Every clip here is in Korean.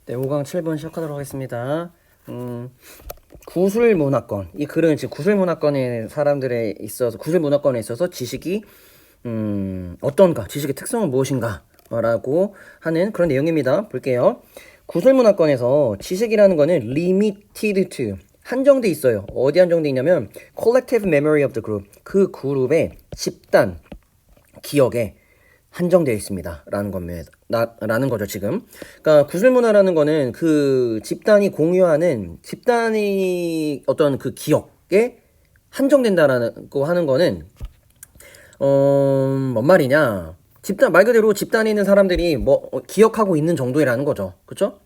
네, 5강 7번 시작하도록 하겠습니다. 구술문화권. 이 글은 지금 구술문화권의 사람들에 있어서, 구술문화권에 있어서 지식이, 어떤가, 지식의 특성은 무엇인가, 라고 하는 그런 내용입니다. 볼게요. 구술문화권에서 지식이라는 거는 limited to, 한정돼 있어요. 어디 한정돼 있냐면, collective memory of the group. 그 그룹의 집단 기억에 한정되어 있습니다. 라는 거죠, 지금. 그러니까 구술문화라는 거는 그 집단이 공유하는 집단이 어떤 그 기억에 한정된다라는 거 하는 거는 뭔 말이냐? 집단 말 그대로 집단에 있는 사람들이 기억하고 있는 정도라는 거죠. 그렇죠?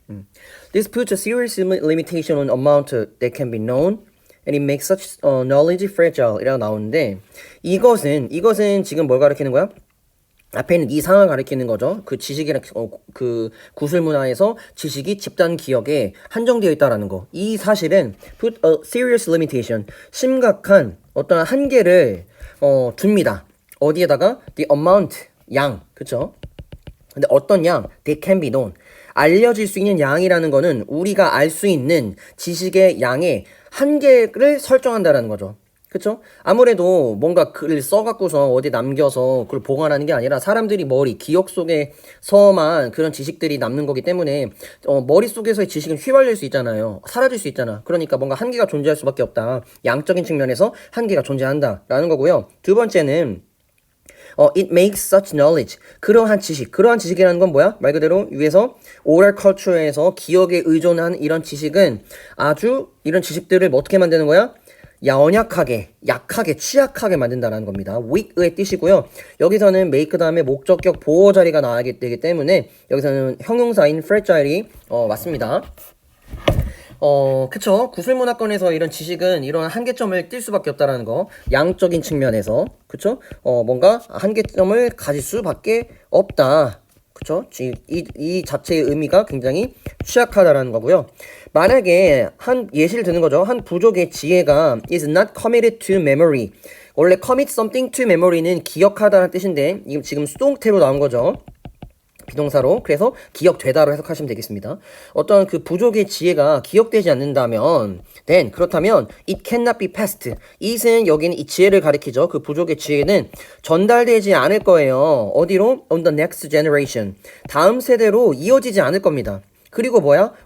This puts a serious limitation on amount that can be known. And it makes such knowledge fragile 이라고 나오는데 이것은 지금 뭘 가리키는 거야? 앞에 있는 이 상황을 가리키는 거죠. 그 지식이랑 그 구술 문화에서 지식이 집단 기억에 한정되어 있다라는 거. 이 사실은 put a serious limitation, 심각한 어떤 한계를 둡니다. 어디에다가 the amount, 양, 그쵸? 근데 어떤 양, that can be known, 알려질 수 있는 양이라는 거는 우리가 알 수 있는 지식의 양의 한계를 설정한다라는 거죠. 그쵸? 아무래도 뭔가 글을 써갖고서 어디 남겨서 그걸 보관하는 게 아니라 사람들이 기억 속에서만 그런 지식들이 남는 거기 때문에 머릿속에서의 지식은 휘발릴 수 있잖아요. 사라질 수 있잖아. 그러니까 뭔가 한계가 존재할 수밖에 없다. 양적인 측면에서 한계가 존재한다 라는 거고요. 두 번째는 it makes such knowledge, 그러한 지식이라는 건 뭐야? 말 그대로 위에서 oral culture에서 기억에 의존한 이런 지식은 이런 지식들을 어떻게 만드는 거야? 연약하게, 약하게, 취약하게 만든다는 겁니다. weak의 뜻이고요. 여기서는 make 다음에 목적격 보호 자리가 나와야 되기 때문에 여기서는 형용사인 fragile이 맞습니다. 그쵸. 구술문화권에서 이런 지식은 이런 한계점을 띌 수밖에 없다라는 거. 양적인 측면에서. 그쵸. 뭔가 한계점을 가질 수밖에 없다. 그쵸? 이 자체의 의미가 굉장히 취약하다라는 거고요. 만약에 한 예시를 드는 거죠. 한 부족의 지혜가 is not committed to memory. 원래 commit something to memory는 기억하다라는 뜻인데 지금 수동태로 나온 거죠. 비동사로. 그래서 기억되다로 해석하시면 되겠습니다. 어떤 그 부족의 지혜가 기억되지 않는다면 then 그렇다면 it cannot be passed. it은 여기는 이 지혜를 가리키죠. 그 부족의 지혜는 전달되지 않을 거예요. 어디로? on the next generation. 다음 세대로 이어지지 않을 겁니다. 그리고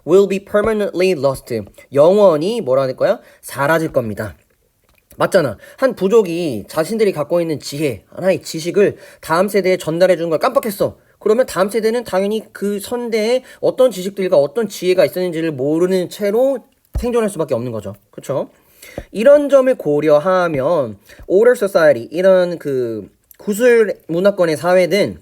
will be permanently lost. 영원히 뭐라는 거야? 사라질 겁니다. 맞잖아. 한 부족이 자신들이 갖고 있는 지혜, 하나의 지식을 다음 세대에 전달해 주는 걸 깜빡했어. 그러면 다음 세대는 당연히 그 선대에 어떤 지식들과 어떤 지혜가 있었는지를 모르는 채로 생존할 수밖에 없는 거죠. 그렇죠? 이런 점을 고려하면 oral society, 이런 그 구술 문화권의 사회는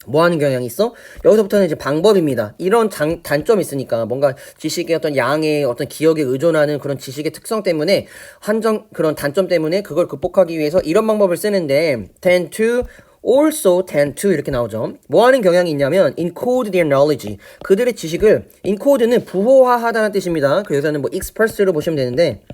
뭐 하는 경향이 있어? 여기서부터는 이제 방법입니다. 이런 단점이 있으니까 뭔가 지식의 어떤 양의 어떤 기억에 의존하는 그런 지식의 특성 때문에 그런 단점 때문에 그걸 극복하기 위해서 이런 방법을 쓰는데 also tend to 이렇게 나오죠. 뭐 하는 경향이 있냐면 encode their knowledge. 그들의 지식을 encode는 부호화하다는 뜻입니다. 그래서 여기서는 express로 보시면 되는데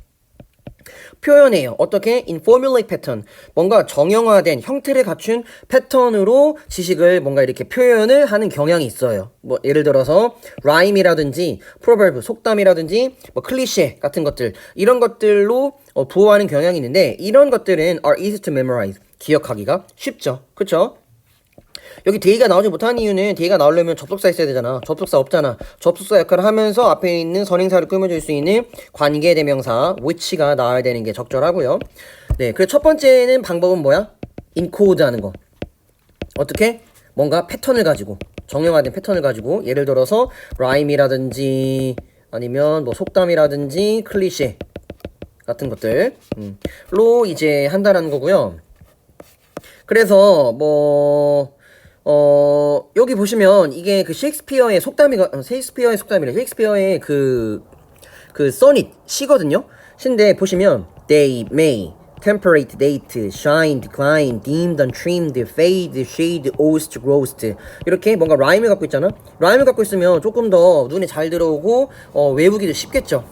표현해요. 어떻게? in formulaic pattern. 뭔가 정형화된 형태를 갖춘 패턴으로 지식을 뭔가 이렇게 표현을 하는 경향이 있어요. 예를 들어서 rhyme이라든지 proverb, 속담이라든지 클리셰 같은 것들, 이런 것들로 부호하는 경향이 있는데 이런 것들은 are easy to memorize. 기억하기가 쉽죠. 그쵸? 여기 대의가 나오지 못하는 이유는 대의가 나오려면 접속사 있어야 되잖아. 접속사 없잖아. 접속사 역할을 하면서 앞에 있는 선행사를 꾸며줄 수 있는 관계대명사 which가 나와야 되는 게 적절하고요. 네, 그래서 첫 번째는 방법은 뭐야? 인코드 하는 거. 어떻게? 뭔가 패턴을 가지고, 정형화된 패턴을 가지고, 예를 들어서 라임이라든지 아니면 속담이라든지 클리셰 같은 것들로 이제 한다라는 거고요. 그래서 여기 보시면 이게 그 셰익스피어의 셰익스피어의 그 sonnet 시거든요. 시인데 보시면 they may temperate, date, shine, decline, deemed, untrimmed, fade, shade, oast, roast. 이렇게 뭔가 라임을 갖고 있잖아. 라임을 갖고 있으면 조금 더 눈에 잘 들어오고 외우기도 쉽겠죠.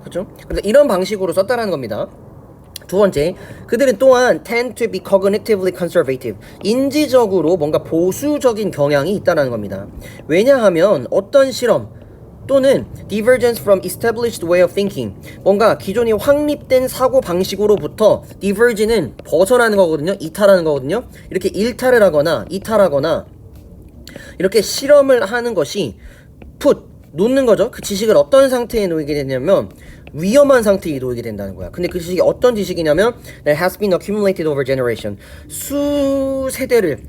그렇죠? 그래서 이런 방식으로 썼다라는 겁니다. 두 번째, 그들은 또한 tend to be cognitively conservative. 인지적으로 뭔가 보수적인 경향이 있다는 겁니다. 왜냐하면 어떤 실험, 또는 divergence from established way of thinking. 뭔가 기존에 확립된 사고 방식으로부터 diverge는 벗어나는 거거든요. 이탈하는 거거든요. 이렇게 일탈을 하거나 이탈하거나 이렇게 실험을 하는 것이 put 놓는 거죠. 그 지식을 어떤 상태에 놓이게 되냐면 위험한 상태에 놓이게 된다는 거야. 근데 그 지식이 어떤 지식이냐면 that has been accumulated over generation.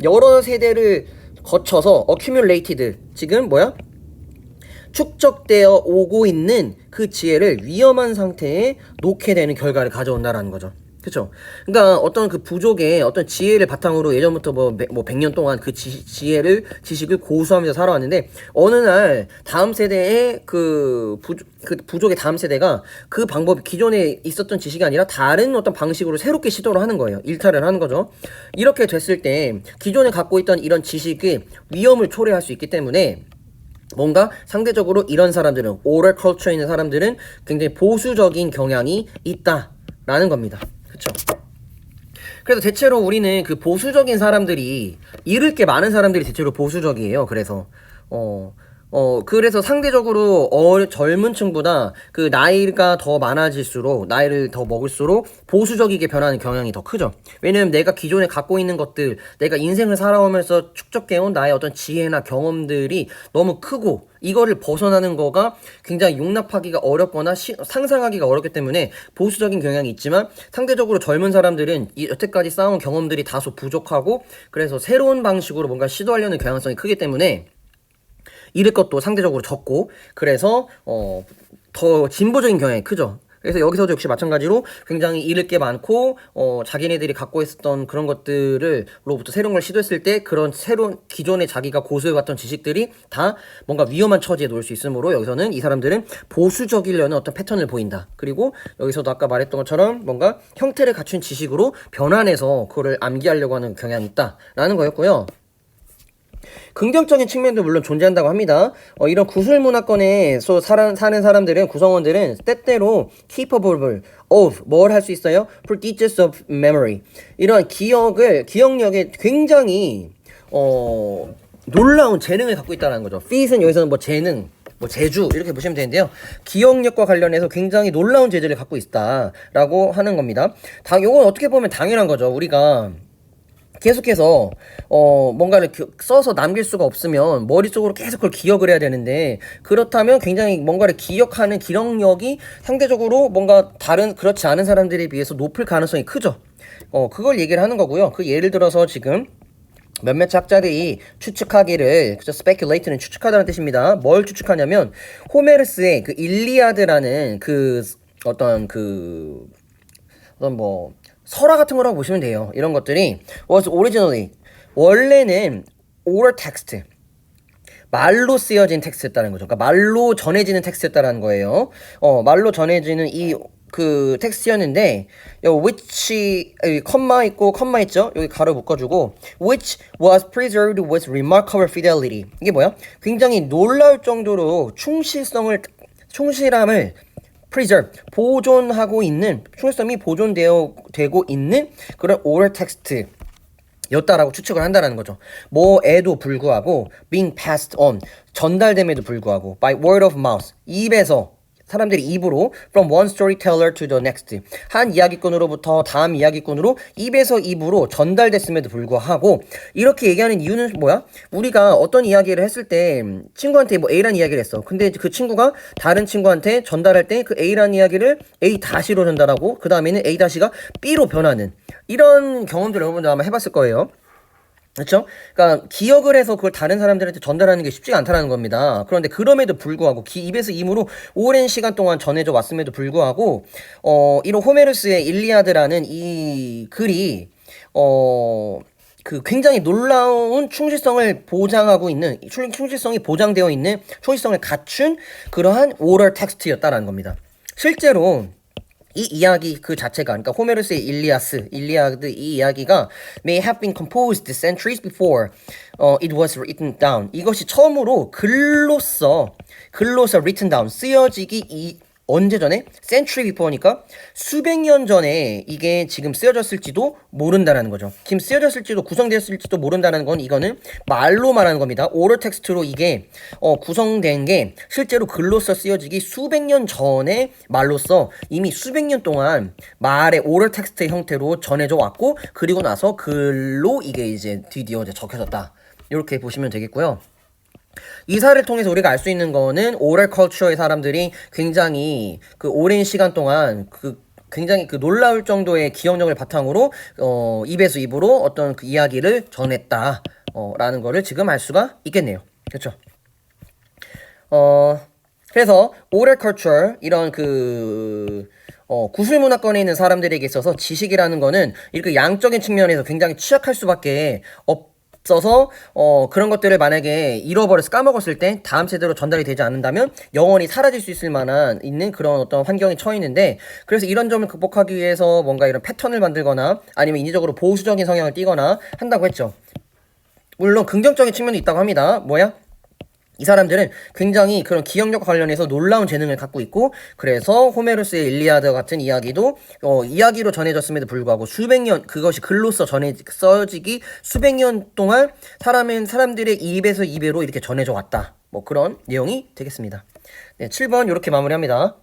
여러 세대를 거쳐서 accumulated 지금 뭐야? 축적되어 오고 있는 그 지혜를 위험한 상태에 놓게 되는 결과를 가져온다라는 거죠. 그쵸? 그러니까 어떤 그 부족의 어떤 지혜를 바탕으로 예전부터 뭐 100년 동안 그 지식을 고수하면서 살아왔는데, 어느 날 다음 세대의 그 부족의 다음 세대가 그 방법이 기존에 있었던 지식이 아니라 다른 어떤 방식으로 새롭게 시도를 하는 거예요. 일탈을 하는 거죠. 이렇게 됐을 때 기존에 갖고 있던 이런 지식이 위험을 초래할 수 있기 때문에 뭔가 상대적으로 이런 사람들은, 오럴 컬처에 있는 사람들은 굉장히 보수적인 경향이 있다라는 겁니다. 그쵸? 그래서 대체로 우리는 그 보수적인 사람들이, 잃을 게 많은 사람들이 대체로 보수적이에요. 그래서 상대적으로 젊은 층보다 그 나이가 더 많아질수록, 나이를 더 먹을수록 보수적이게 변하는 경향이 더 크죠. 왜냐면 내가 기존에 갖고 있는 것들, 내가 인생을 살아오면서 축적해온 나의 어떤 지혜나 경험들이 너무 크고, 이거를 벗어나는 거가 굉장히 용납하기가 어렵거나 상상하기가 어렵기 때문에 보수적인 경향이 있지만, 상대적으로 젊은 사람들은 여태까지 쌓아온 경험들이 다소 부족하고, 그래서 새로운 방식으로 뭔가 시도하려는 경향성이 크기 때문에 잃을 것도 상대적으로 적고, 그래서 더 진보적인 경향이 크죠. 그래서 여기서도 역시 마찬가지로 굉장히 잃을 게 많고, 자기네들이 갖고 있었던 그런 것들로부터 새로운 걸 시도했을 때 그런 새로운 기존에 자기가 고수해왔던 지식들이 다 뭔가 위험한 처지에 놓일 수 있으므로, 여기서는 이 사람들은 보수적이려는 어떤 패턴을 보인다. 그리고 여기서도 아까 말했던 것처럼 뭔가 형태를 갖춘 지식으로 변환해서 그거를 암기하려고 하는 경향이 있다라는 거였고요. 긍정적인 측면도 물론 존재한다고 합니다. 이런 구술 문화권에서 사는 사람들은, 구성원들은 때때로 capable of 뭘 할 수 있어요? prodigious of memory. 이런 기억력에 굉장히 놀라운 재능을 갖고 있다는 거죠. feat은 여기서는 뭐 재능, 뭐 재주 이렇게 보시면 되는데요. 기억력과 관련해서 굉장히 놀라운 재주를 갖고 있다라고 하는 겁니다. 요건 어떻게 보면 당연한 거죠. 우리가 계속해서 뭔가를 써서 남길 수가 없으면 머릿속으로 계속 그걸 기억을 해야 되는데, 그렇다면 굉장히 뭔가를 기억하는 기억력이 상대적으로 뭔가 그렇지 않은 사람들에 비해서 높을 가능성이 크죠. 그걸 얘기를 하는 거고요. 그 예를 들어서 지금 몇몇 학자들이 추측하기를, speculate는 추측하다는 뜻입니다. 뭘 추측하냐면, 호메르스의 그 일리아드라는 어떤 설화 같은 거라고 보시면 돼요. 이런 것들이 was originally, 원래는 oral text, 말로 쓰여진 텍스트였다는 거죠. 그러니까 말로 전해지는 텍스트였다는 거예요. 말로 전해지는 그 텍스트였는데, which 컴마 있고 컴마 있죠? 여기 가로 묶어주고 which was preserved with remarkable fidelity. 이게 뭐야? 굉장히 놀라울 정도로 충실함을 preserve, 충실성이 보존되고 있는 그런 oral text 였다라고 추측을 한다라는 거죠. 뭐에도 불구하고 being passed on, 전달됨에도 불구하고 by word of mouth, 사람들이 입으로 from one storyteller to the next, 한 이야기꾼으로부터 다음 이야기꾼으로 입에서 입으로 전달됐음에도 불구하고, 이렇게 얘기하는 이유는 뭐야? 우리가 어떤 이야기를 했을 때 친구한테 뭐 A라는 이야기를 했어. 근데 그 친구가 다른 친구한테 전달할 때 그 A라는 이야기를 A-로 전달하고, 그 다음에는 A-가 B로 변하는, 이런 경험들 여러분들 아마 해봤을 거예요. 그렇죠? 그러니까 기억을 해서 그걸 다른 사람들한테 전달하는 게 쉽지가 않다는 겁니다. 그런데 그럼에도 불구하고 입에서 입으로 오랜 시간 동안 전해져 왔음에도 불구하고 이런 호메르스의 일리아드라는 이 글이 굉장히 놀라운 충실성을 보장하고 있는, 충실성이 보장되어 있는, 충실성을 갖춘 그러한 오럴 텍스트였다라는 겁니다. 실제로 이 이야기 그 자체가, 그러니까 호메르스의 일리아드 이 이야기가 may have been composed centuries before it was written down. 이것이 처음으로 글로서 written down, 쓰여지기 언제 전에? century before니까 수백 년 전에 이게 지금 쓰여졌을지도 모른다라는 거죠. 지금 쓰여졌을지도 구성되었을지도 모른다는 건 이거는 말로 말하는 겁니다. 오럴 텍스트로 이게 구성된 게 실제로 글로써 쓰여지기 수백 년 전에 말로써 이미 수백 년 동안 말의 오럴 텍스트의 형태로 전해져 왔고 그리고 나서 글로 이게 이제 드디어 이제 적혀졌다. 이렇게 보시면 되겠고요. 이 사례를 통해서 우리가 알 수 있는 거는 오럴 컬처의 사람들이 굉장히 그 오랜 시간 동안 굉장히 그 놀라울 정도의 기억력을 바탕으로 입에서 입으로 어떤 그 이야기를 전했다 라는 거를 지금 알 수가 있겠네요. 그렇죠? 그래서 오럴 컬처 이런 구술 문화권에 있는 사람들에게 있어서 지식이라는 거는 이렇게 양적인 측면에서 굉장히 취약할 수밖에 없어서 그런 것들을 만약에 잃어버려서 까먹었을 때 다음 세대로 전달이 되지 않는다면 영원히 사라질 수 있는 그런 어떤 환경에 처해 있는데 그래서 이런 점을 극복하기 위해서 뭔가 이런 패턴을 만들거나 아니면 인위적으로 보수적인 성향을 띠거나 한다고 했죠. 물론 긍정적인 측면도 있다고 합니다. 뭐야? 이 사람들은 굉장히 그런 기억력과 관련해서 놀라운 재능을 갖고 있고 그래서 호메로스의 일리아드 같은 이야기도 이야기로 전해졌음에도 불구하고 수백 년 그것이 글로써 써지기 수백 년 동안 사람들의 입에서 입으로 이렇게 전해져 왔다. 뭐 그런 내용이 되겠습니다. 네, 7번 이렇게 마무리합니다.